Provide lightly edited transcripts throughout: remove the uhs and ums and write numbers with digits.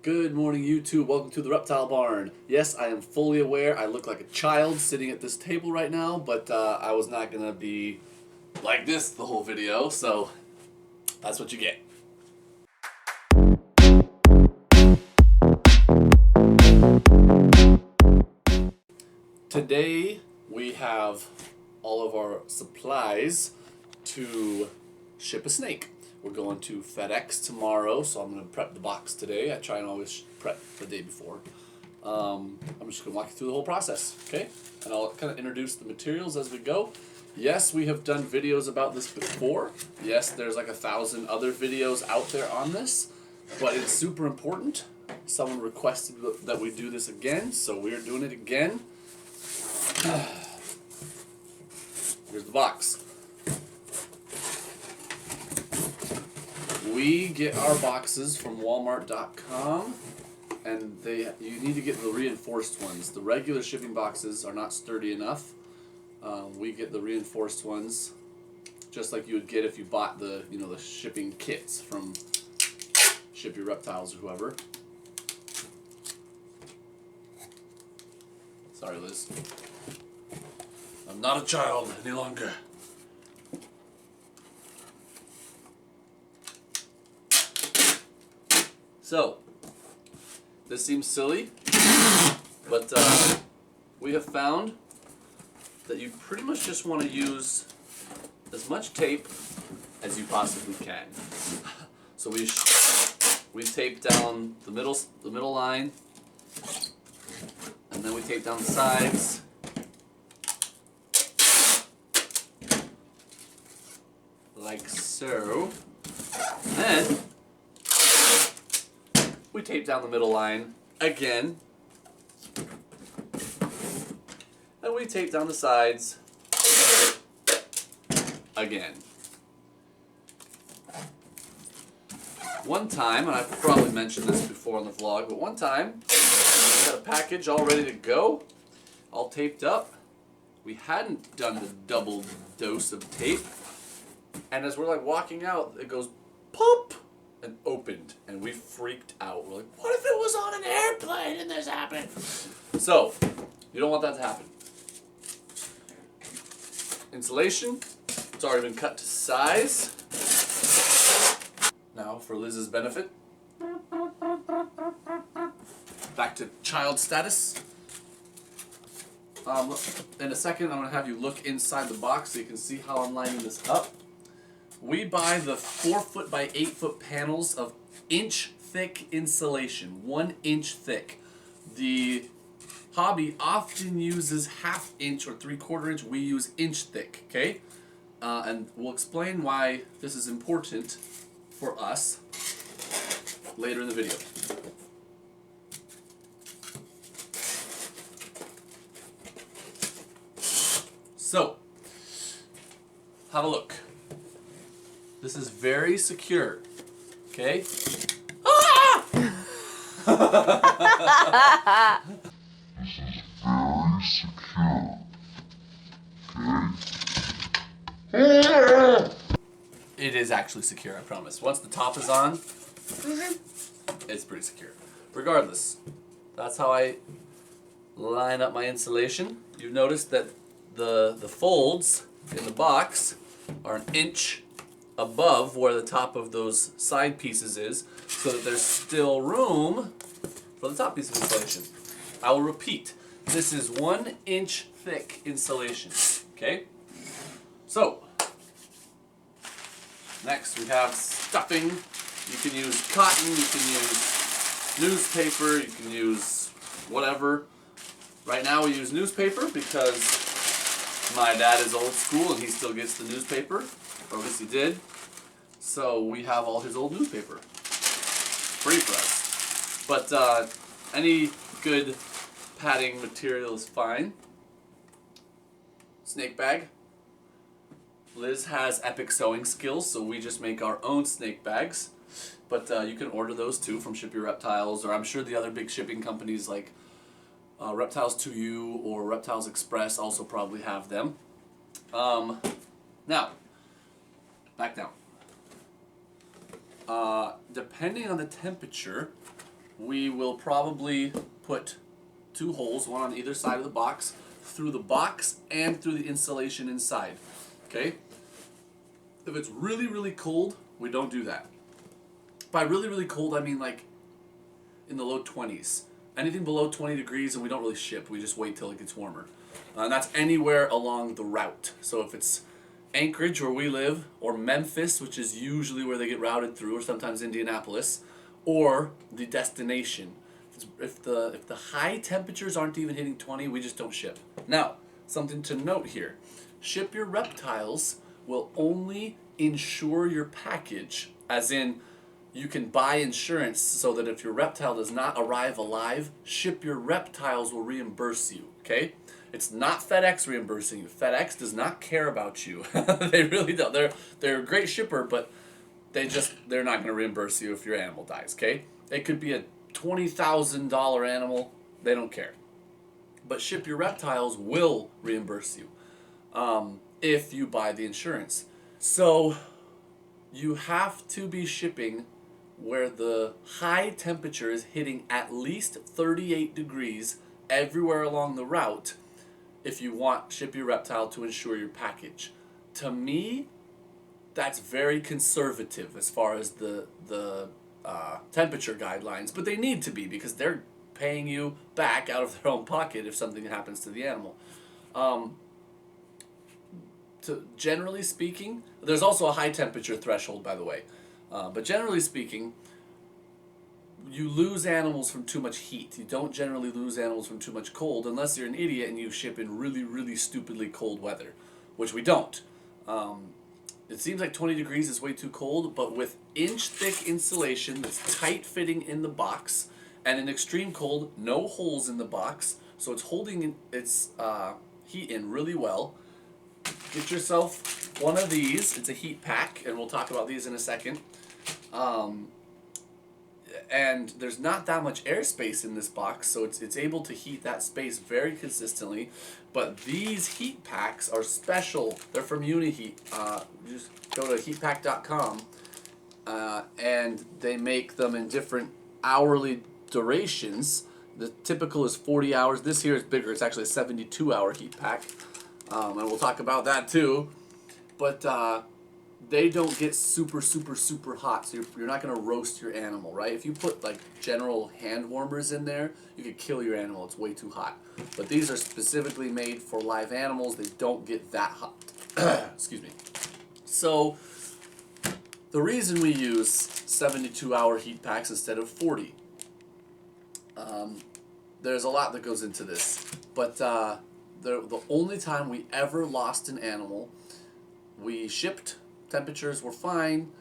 Good morning, YouTube. Welcome to the Reptile Barn. Yes, I am fully aware I look like a child sitting at this table right now, but I was not going to be like this the whole video, so that's what you get. Today, we have all of our supplies to ship a snake. We're going to FedEx tomorrow, so I'm going to prep the box today. I try and always prep the day before. I'm just going to walk you through the whole process, okay? And I'll kind of introduce the materials as we go. Yes, we have done videos about this before. Yes, there's like 1,000 other videos out there on this, but it's super important. Someone requested that we do this again, so we're doing it again. Here's the box. We get our boxes from Walmart.com, and you need to get the reinforced ones. The regular shipping boxes are not sturdy enough. We get the reinforced ones, just like you would get if you bought the shipping kits from Ship Your Reptiles or whoever. Sorry, Liz. I'm not a child any longer. So, this seems silly, but we have found that you pretty much just want to use as much tape as you possibly can. So we tape down the middle line, and then we tape down the sides. Like so. Then we tape down the middle line again. And we tape down the sides again. One time, and I've probably mentioned this before on the vlog, but one time we had a package all ready to go, all taped up. We hadn't done the double dose of tape. And as we're like walking out, it goes pop and opened, and we freaked out. We're like, what if it was on an airplane and this happened? So, you don't want that to happen. Insulation, it's already been cut to size. Now, for Liz's benefit, back to child status. In a second, I'm going to have you look inside the box so you can see how I'm lining this up. We buy the 4-foot by 8-foot panels of inch-thick insulation, 1 inch thick. The hobby often uses 1/2 inch or 3/4 inch. We use inch thick, okay? And we'll explain why this is important for us later in the video. So, have a look. This is very secure, okay? Ah! This is very secure, okay? It is actually secure, I promise. Once the top is on, it's pretty secure. Regardless, that's how I line up my insulation. You've noticed that the folds in the box are 1 inch above where the top of those side pieces is, so that there's still room for the top piece of insulation. I will repeat, this is 1 inch thick insulation, okay? So, next we have stuffing. You can use cotton, you can use newspaper, you can use whatever. Right now we use newspaper because my dad is old school and he still gets the newspaper, or at least he did. So we have all his old newspaper. Free for us. But any good padding material is fine. Snake bag. Liz has epic sewing skills, so we just make our own snake bags. But you can order those too from Ship Your Reptiles, or I'm sure the other big shipping companies like Reptiles to You or Reptiles Express also probably have them. Now, back down. Depending on the temperature, we will probably put 2 holes, one on either side of the box, through the box and through the insulation inside. Okay? If it's really, really cold, we don't do that. By really, really cold, I mean like in the low 20s. Anything below 20 degrees and we don't really ship. We just wait till it gets warmer. And that's anywhere along the route. So if it's Anchorage, where we live, or Memphis, which is usually where they get routed through, or sometimes Indianapolis, or the destination. If the high temperatures aren't even hitting 20, we just don't ship. Now, something to note here. Ship Your Reptiles will only insure your package, as in you can buy insurance so that if your reptile does not arrive alive, Ship Your Reptiles will reimburse you, okay? It's not FedEx reimbursing you. FedEx does not care about you. They really don't. They're a great shipper, but they're not going to reimburse you if your animal dies, okay? It could be a $20,000 animal. They don't care. But Ship Your Reptiles will reimburse you if you buy the insurance. So you have to be shipping where the high temperature is hitting at least 38 degrees everywhere along the route if you want Ship Your Reptile to insure your package. To me, that's very conservative as far as the temperature guidelines, but they need to be because they're paying you back out of their own pocket if something happens to the animal. Generally speaking, there's also a high temperature threshold, by the way. But generally speaking, you lose animals from too much heat. You don't generally lose animals from too much cold unless you're an idiot and you ship in really, really stupidly cold weather, which we don't. It seems like 20 degrees is way too cold, but with inch-thick insulation that's tight-fitting in the box, and in extreme cold, no holes in the box, so it's holding its heat in really well. Get yourself one of these. It's a heat pack, and we'll talk about these in a second. And there's not that much airspace in this box, so it's able to heat that space very consistently. But these heat packs are special. They're from Uniheat. Just go to heatpack.com, and they make them in different hourly durations. The typical is 40 hours. This here is bigger. It's actually a 72-hour heat pack. And we'll talk about that too. But they don't get super, super, super hot, so you're not going to roast your animal, right? If you put like general hand warmers in there, you could kill your animal. It's way too hot. But these are specifically made for live animals. They don't get that hot. Excuse me. So the reason we use 72-hour heat packs instead of 40, there's a lot that goes into this. But the only time we ever lost an animal, we shipped, temperatures were fine,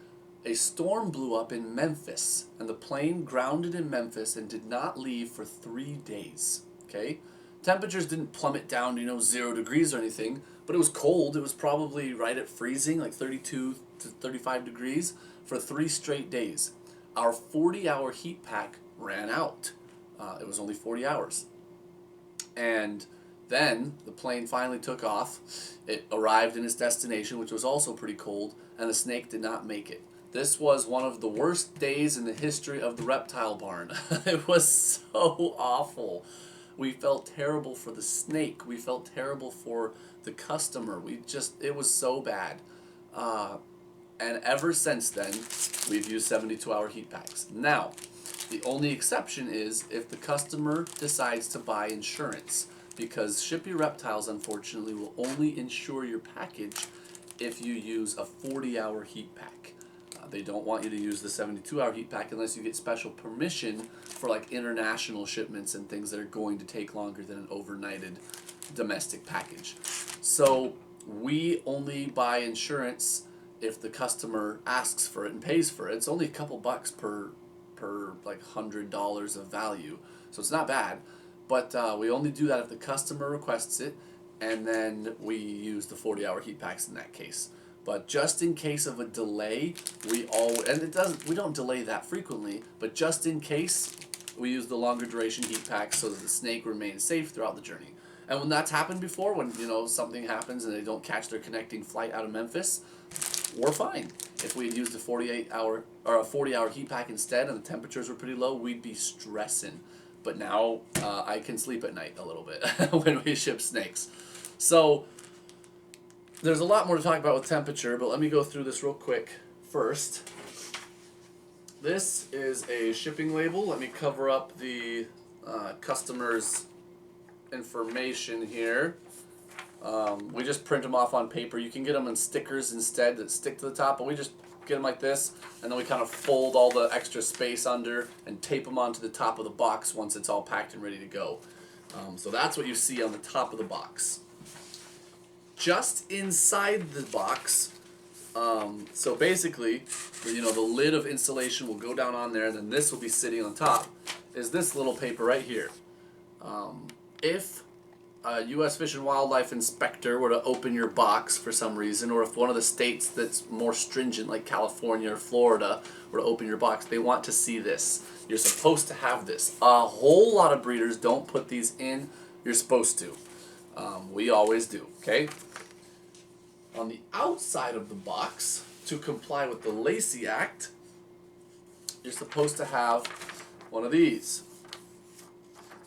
a storm blew up in Memphis, and the plane grounded in Memphis and did not leave for 3 days, okay? Temperatures didn't plummet down to, 0 degrees or anything, but it was cold. It was probably right at freezing, like 32 to 35 degrees, for 3 straight days. Our 40-hour heat pack ran out. It was only 40 hours. And then the plane finally took off. It arrived in its destination, which was also pretty cold, and the snake did not make it. This was one of the worst days in the history of the reptile barn. It was so awful. We felt terrible for the snake. We felt terrible for the customer. It was so bad. And ever since then, we've used 72-hour heat packs. Now, the only exception is if the customer decides to buy insurance, because Ship Your Reptiles, unfortunately, will only insure your package if you use a 40-hour heat pack. They don't want you to use the 72-hour heat pack unless you get special permission for like international shipments and things that are going to take longer than an overnighted domestic package. So we only buy insurance if the customer asks for it and pays for it. It's only a couple bucks per like $100 of value, so it's not bad. But we only do that if the customer requests it, and then we use the 40-hour heat packs in that case. But just in case of a delay, we don't delay that frequently, but just in case, we use the longer duration heat packs so that the snake remains safe throughout the journey. And when that's happened before, when something happens and they don't catch their connecting flight out of Memphis, we're fine. If we had used a 48-hour or a 40-hour heat pack instead and the temperatures were pretty low, we'd be stressing. But now I can sleep at night a little bit when we ship snakes. So there's a lot more to talk about with temperature, but let me go through this real quick first. This is a shipping label. Let me cover up the customer's information here. We just print them off on paper. You can get them in stickers instead that stick to the top, but we just get them like this, and then we kind of fold all the extra space under and tape them onto the top of the box once it's all packed and ready to go. So that's what you see on the top of the box. Just inside the box, so basically, the lid of insulation will go down on there, and then this will be sitting on top, is this little paper right here. If a U.S. Fish and Wildlife inspector were to open your box for some reason, or if one of the states that's more stringent like California or Florida were to open your box, they want to see this. You're supposed to have this. A whole lot of breeders don't put these in. You're supposed to. We always do, okay? On the outside of the box, to comply with the Lacey Act, you're supposed to have one of these.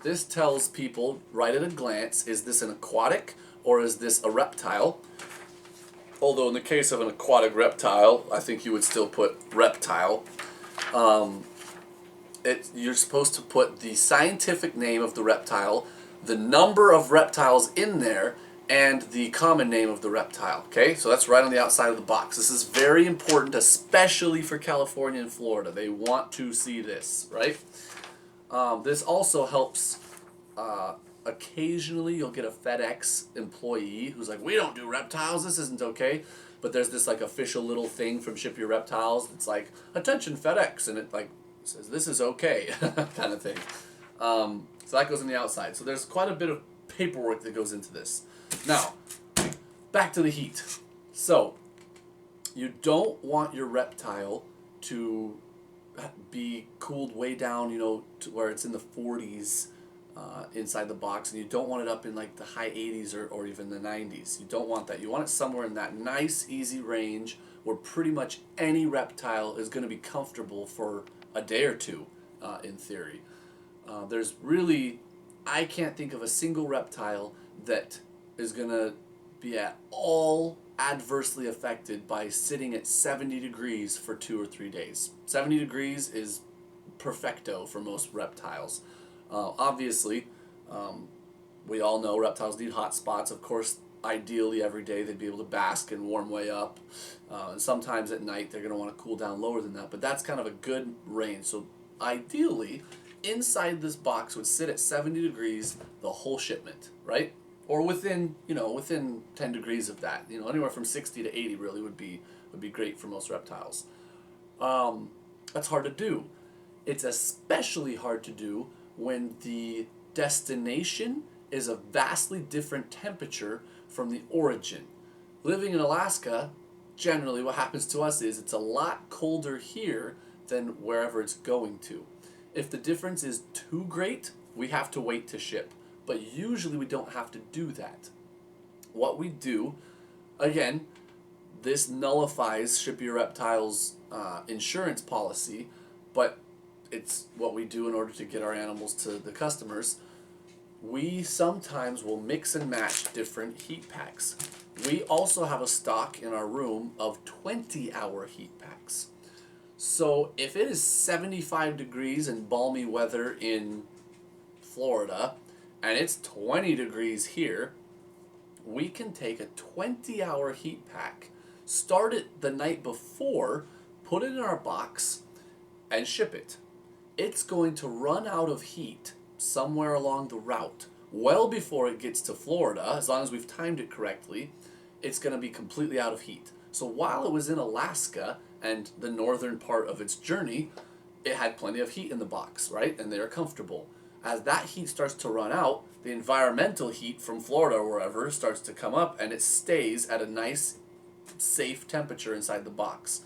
This tells people right at a glance, is this an aquatic or is this a reptile? Although in the case of an aquatic reptile, I think you would still put reptile. You're supposed to put the scientific name of the reptile, the number of reptiles in there, and the common name of the reptile. Okay, so that's right on the outside of the box. This is very important, especially for California and Florida. They want to see this, right? This also helps, occasionally you'll get a FedEx employee who's like, we don't do reptiles, this isn't okay. But there's this like official little thing from Ship Your Reptiles that's like, attention FedEx, and it like says this is okay, kind of thing. So that goes on the outside. So there's quite a bit of paperwork that goes into this. Now, back to the heat. So, you don't want your reptile to be cooled way down, to where it's in the 40s inside the box, and you don't want it up in like the high 80s or even the 90s. You don't want that. You want it somewhere in that nice, easy range where pretty much any reptile is going to be comfortable for a day or two, in theory. There's really, I can't think of a single reptile that is going to be at all adversely affected by sitting at 70 degrees for 2 or 3 days. 70 degrees is perfecto for most reptiles. Obviously, we all know reptiles need hot spots. Of course, ideally every day they'd be able to bask and warm way up. And sometimes at night they're going to want to cool down lower than that. But that's kind of a good range. So ideally, inside this box would sit at 70 degrees the whole shipment, right? Or within 10 degrees of that. Anywhere from 60 to 80 really would be great for most reptiles. That's hard to do. It's especially hard to do when the destination is a vastly different temperature from the origin. Living in Alaska, generally what happens to us is it's a lot colder here than wherever it's going to. If the difference is too great, we have to wait to ship. But usually we don't have to do that. What we do, again, this nullifies Ship Your Reptiles insurance policy, but it's what we do in order to get our animals to the customers. We sometimes will mix and match different heat packs. We also have a stock in our room of 20-hour heat packs. So if it is 75 degrees and balmy weather in Florida, and it's 20 degrees here, we can take a 20-hour heat pack, start it the night before, put it in our box, and ship it. It's going to run out of heat somewhere along the route. Well before it gets to Florida, as long as we've timed it correctly, it's going to be completely out of heat. So while it was in Alaska and the northern part of its journey, it had plenty of heat in the box, right? And they're comfortable. As that heat starts to run out, the environmental heat from Florida or wherever starts to come up, and it stays at a nice, safe temperature inside the box.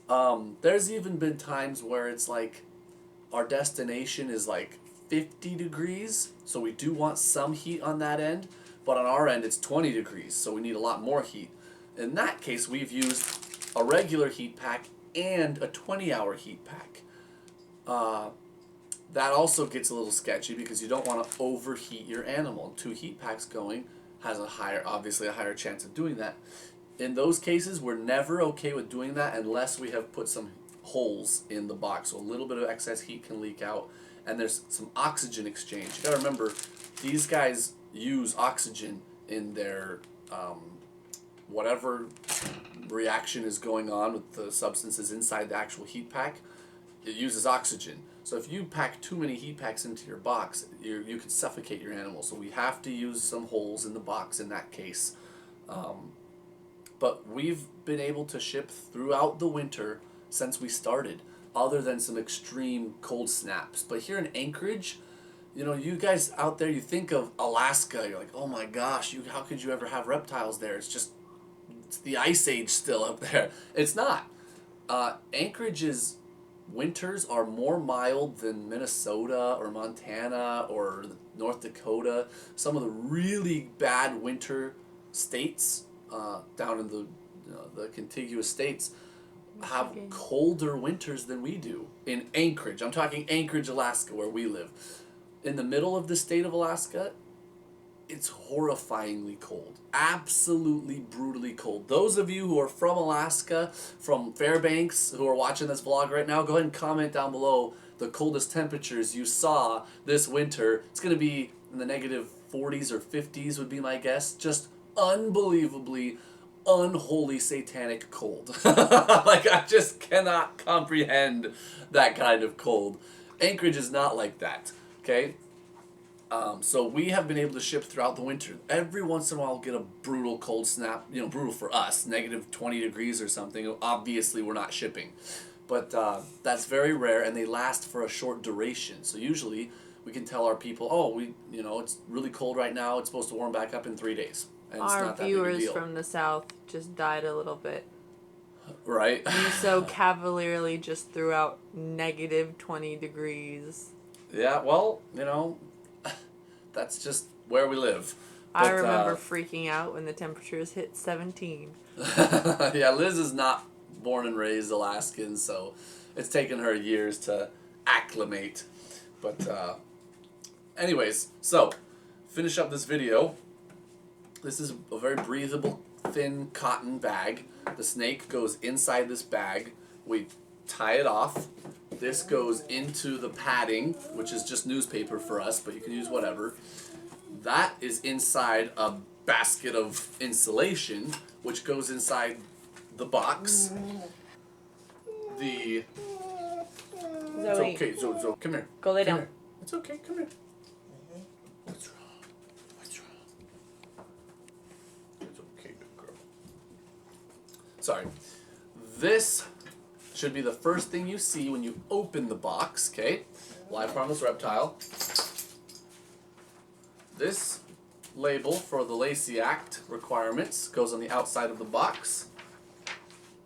There's even been times where it's like our destination is like 50 degrees, so we do want some heat on that end, but on our end it's 20 degrees, so we need a lot more heat. In that case, we've used a regular heat pack and a 20-hour heat pack. That also gets a little sketchy because you don't want to overheat your animal. 2 heat packs going has obviously a higher chance of doing that. In those cases, we're never okay with doing that unless we have put some holes in the box, so a little bit of excess heat can leak out, and there's some oxygen exchange. You gotta remember, these guys use oxygen in their whatever reaction is going on with the substances inside the actual heat pack. It uses oxygen. So if you pack too many heat packs into your box, you could suffocate your animal. So we have to use some holes in the box in that case. But we've been able to ship throughout the winter since we started, other than some extreme cold snaps. But here in Anchorage, you know, you guys out there, you think of Alaska, you're like, oh my gosh, how could you ever have reptiles there? It's the ice age still up there. It's not. Anchorage's winters are more mild than Minnesota or Montana or North Dakota. Some of the really bad winter states down in the contiguous states have colder winters than we do in Anchorage. I'm talking Anchorage, Alaska, where we live. In the middle of the state of Alaska, it's horrifyingly cold. Absolutely brutally cold. Those of you who are from Alaska, from Fairbanks, who are watching this vlog right now, go ahead and comment down below the coldest temperatures you saw this winter. It's going to be in the negative 40s or 50s would be my guess. Just unbelievably, unholy, satanic cold. Like, I just cannot comprehend that kind of cold. Anchorage is not like that, okay? So we have been able to ship throughout the winter. Every once in a while we'll get a brutal cold snap, you know, brutal for us, negative 20 degrees or something. Obviously we're not shipping. But that's very rare, and they last for a short duration. So usually we can tell our people, oh, it's really cold right now, it's supposed to warm back up in 3 days. And it's Our not that big a viewers deal. from the south just died a little bit. Right? You so cavalierly just threw out negative 20 degrees. Yeah, well, you know, that's just where we live. I But, remember freaking out when the temperatures hit 17. Yeah, Liz is not born and raised Alaskan, so it's taken her years to acclimate. But anyways, so finish up this video. This is a very breathable, thin cotton bag. The snake goes inside this bag. We tie it off. This goes into the padding, which is just newspaper for us, but you can use whatever. That is inside a basket of insulation, which goes inside the box. Zoe, It's okay, Zoe, come here. go lay Come down. here. It's okay, come here. What's wrong? What's wrong? It's okay, good girl. Sorry. This should be the first thing you see when you open the box, okay? Live Harmless Reptile. This label for the Lacey Act requirements goes on the outside of the box.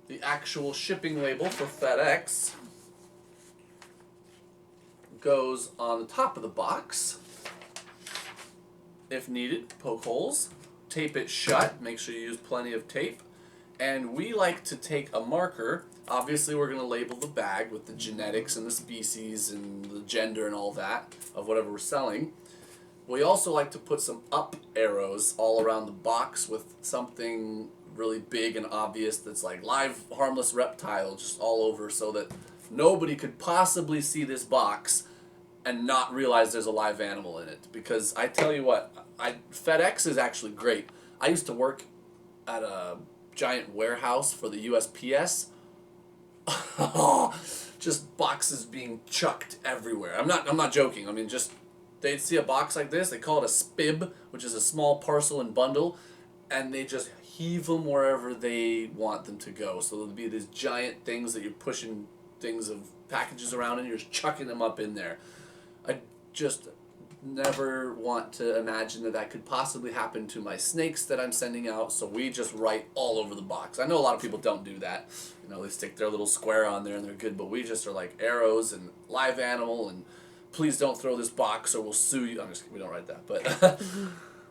The actual shipping label for FedEx goes on the top of the box. If needed, poke holes. Tape it shut. Make sure you use plenty of tape. And we like to take a marker. Obviously, we're going to label the bag with the genetics and the species and the gender and all that of whatever we're selling. We also like to put some up arrows all around the box with something really big and obvious that's like Live Harmless Reptile just all over, so that nobody could possibly see this box and not realize there's a live animal in it. Because I tell you what, FedEx is actually great. I used to work at a giant warehouse for the USPS. Just boxes being chucked everywhere. I'm not joking. I mean, just they'd see a box like this, they call it a spib, which is a small parcel and bundle, and they just heave them wherever they want them to go. So there'll be these giant things that you're pushing things of packages around and you're just chucking them up in there. I just never want to imagine that could possibly happen to my snakes that I'm sending out, so we just write all over the box. I know a lot of people don't do that. You know, they stick their little square on there and they're good, but we just are like arrows and live animal and please don't throw this box or we'll sue you. I'm just kidding, we don't write that, but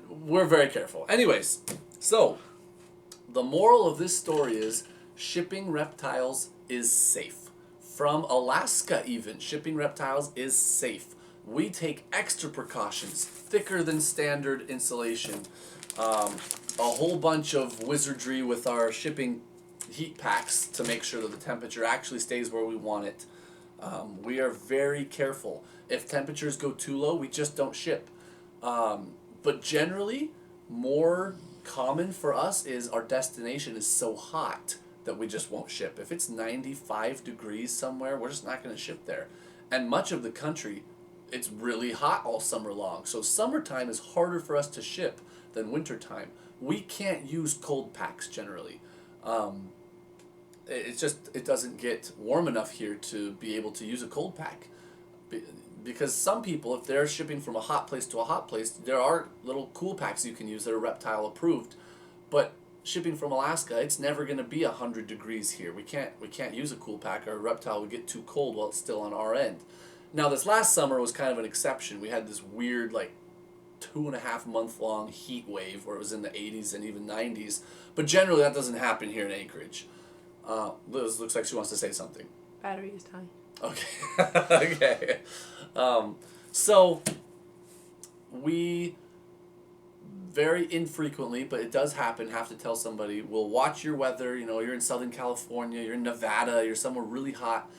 we're very careful. Anyways, so the moral of this story is shipping reptiles is safe. From Alaska even, shipping reptiles is safe. We take extra precautions, thicker than standard insulation, a whole bunch of wizardry with our shipping heat packs to make sure that the temperature actually stays where we want it. We are very careful. If temperatures go too low, we just don't ship. But generally, more common for us is our destination is so hot that we just won't ship. If it's 95 degrees somewhere, we're just not going to ship there. And much of the country, it's really hot all summer long. So summertime is harder for us to ship than wintertime. We can't use cold packs generally. It doesn't get warm enough here to be able to use a cold pack. Because some people, if they're shipping from a hot place to a hot place, there are little cool packs you can use that are Reptile approved. But shipping from Alaska, it's never going to be 100 degrees here. We can't use a cool pack, or a Reptile would get too cold while it's still on our end. Now this last summer was kind of an exception. We had this weird 2.5 month long heat wave where it was in the 80s and even 90s. But generally that doesn't happen here in Anchorage. Liz looks like she wants to say something. Battery is dying. Okay. Okay. So we very infrequently, but it does happen, have to tell somebody, we'll watch your weather. You know, you're in Southern California, you're in Nevada, you're somewhere really hot.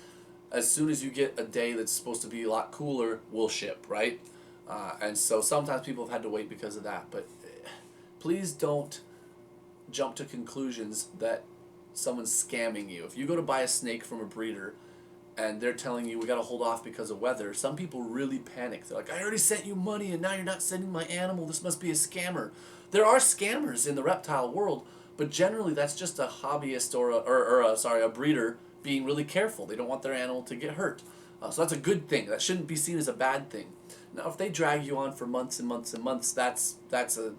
As soon as you get a day that's supposed to be a lot cooler, we'll ship, right? And so sometimes people have had to wait because of that. But please don't jump to conclusions that someone's scamming you. If you go to buy a snake from a breeder and they're telling you we got to hold off because of weather, some people really panic. They're like, I already sent you money and now you're not sending my animal. This must be a scammer. There are scammers in the reptile world, but generally that's just a hobbyist or a breeder being really careful. They don't want their animal to get hurt. So that's a good thing. That shouldn't be seen as a bad thing. Now, if they drag you on for months and months and months, that's a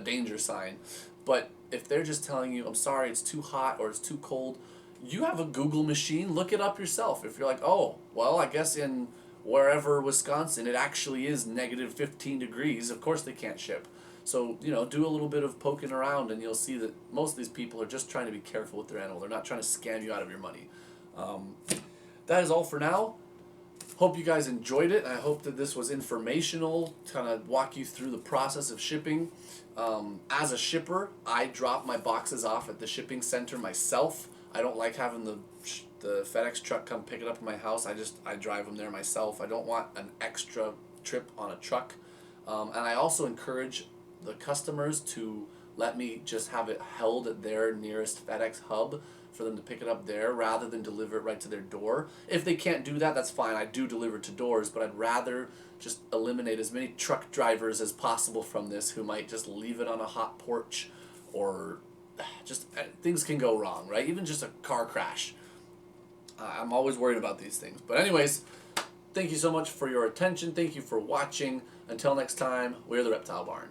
danger sign. But if they're just telling you, I'm sorry, it's too hot or it's too cold, you have a Google machine, look it up yourself. If you're like, oh, well, I guess in wherever Wisconsin it actually is negative 15 degrees, of course they can't ship. So, do a little bit of poking around and you'll see that most of these people are just trying to be careful with their animal. They're not trying to scam you out of your money. That is all for now. Hope you guys enjoyed it. I hope that this was informational, kind of walk you through the process of shipping. As a shipper, I drop my boxes off at the shipping center myself. I don't like having the FedEx truck come pick it up in my house. I drive them there myself. I don't want an extra trip on a truck. And I also encourage the customers to let me just have it held at their nearest FedEx hub for them to pick it up there rather than deliver it right to their door. If they can't do that, that's fine. I do deliver to doors, but I'd rather just eliminate as many truck drivers as possible from this who might just leave it on a hot porch, or just things can go wrong, right? Even just a car crash. I'm always worried about these things. But anyways, thank you so much for your attention. Thank you for watching. Until next time, we're the Reptile Barn.